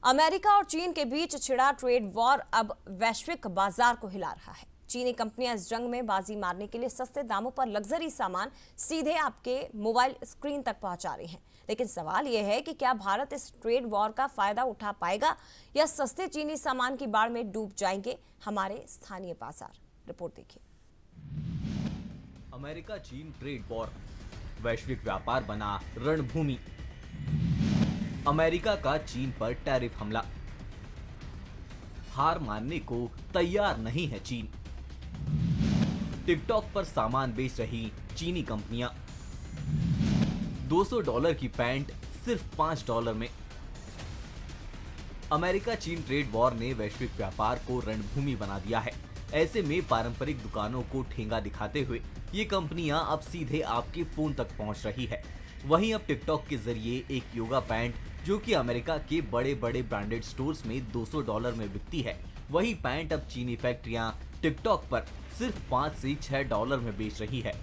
America और चीन के बीच छिड़ा ट्रेड वॉर अब वैश्विक बाजार को हिला रहा है। चीनी कंपनियां इस जंग में बाजी मारने के लिए सस्ते दामों पर लग्जरी सामान सीधे आपके मोबाइल स्क्रीन तक पहुंचा रही हैं। लेकिन सवाल यह है कि क्या भारत इस ट्रेड वॉर का फायदा उठा पाएगा या सस्ते चीनी सामान की बाढ़ में डूब जाएंगे हमारे स्थानीय बाजार। रिपोर्ट देखिए। अमेरिका चीन ट्रेड वॉर, वैश्विक व्यापार बना रणभूमि। अमेरिका का चीन पर टैरिफ हमला, हार मानने को तैयार नहीं है चीन। टिकटॉक पर सामान बेच रही चीनी कंपनियां, $200 की पैंट सिर्फ $5 में। अमेरिका चीन ट्रेड वॉर ने वैश्विक व्यापार को रणभूमि बना दिया है। ऐसे में पारंपरिक दुकानों को ठेंगा दिखाते हुए ये कंपनियां अब सीधे आपके फोन तक पहुंच रही है। वहीं अब टिकटॉक के जरिए एक योगा पैंट जो कि अमेरिका के बड़े बड़े ब्रांडेड स्टोर्स में $200 में बिकती है, वही पैंट अब चीनी फैक्ट्रियां टिकटॉक पर सिर्फ $5 से $6 में बेच रही है।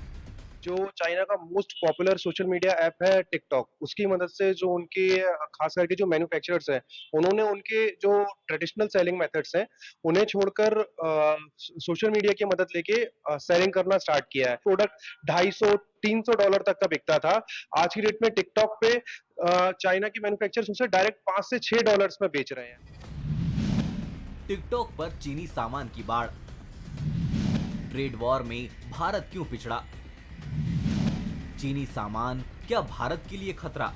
जो चाइना का most popular social media app है टिकटॉक, उसकी मदद से जो उनके खास करके जो मैन्युफैक्चरर्स हैं, उन्होंने उनके जो ट्रेडिशनल सेलिंग मेथड्स हैं उन्हें छोड़कर सोशल मीडिया की मदद लेके सेलिंग करना स्टार्ट किया है। प्रोडक्ट $250-300 तक का बिकता था। आज की डेट में टिकटॉक पे चाइना की मैन्युफैक्चरर्स उसे डायरेक्ट $5 से $6 में बेच रहे हैं। टिकटॉक पर चीनी सामान की बाढ़, ट्रेड वॉर में भारत क्यों पिछड़ा? चीनी सामान क्या भारत के लिए खतरा?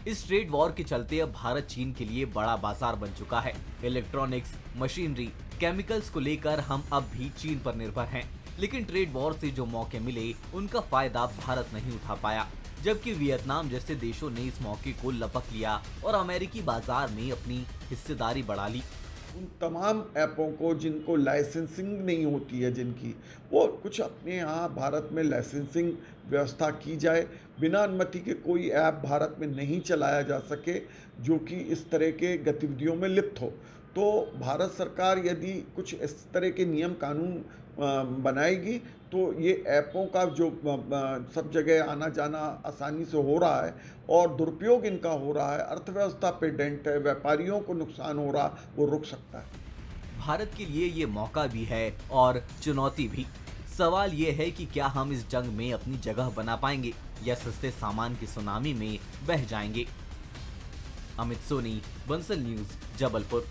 इस ट्रेड वॉर के चलते अब भारत चीन के लिए बड़ा बाजार बन चुका है। इलेक्ट्रॉनिक्स, मशीनरी, केमिकल्स को लेकर हम अब भी चीन पर निर्भर हैं। लेकिन ट्रेड वॉर से जो मौके मिले उनका फायदा भारत नहीं उठा पाया, जबकि वियतनाम जैसे देशों ने इस मौके को लपक लिया और अमेरिकी बाजार में अपनी हिस्सेदारी बढ़ा ली। उन तमाम ऐपों को जिनको लाइसेंसिंग नहीं होती है, जिनकी वो कुछ अपने यहाँ भारत में लाइसेंसिंग व्यवस्था की जाए। बिना अनुमति के कोई ऐप भारत में नहीं चलाया जा सके जो कि इस तरह के गतिविधियों में लिप्त हो। तो भारत सरकार यदि कुछ इस तरह के नियम कानून बनाएगी तो ये ऐपों का जो सब जगह आना जाना आसानी से हो रहा है और दुरुपयोग इनका हो रहा है, अर्थव्यवस्था पे डेंट है, व्यापारियों को नुकसान हो रहा, वो रुक सकता है। भारत के लिए ये मौका भी है और चुनौती भी। सवाल ये है कि क्या हम इस जंग में अपनी जगह बना पाएंगे या सस्ते सामान की सुनामी में बह जाएंगे। अमित सोनी, बंसल न्यूज, जबलपुर।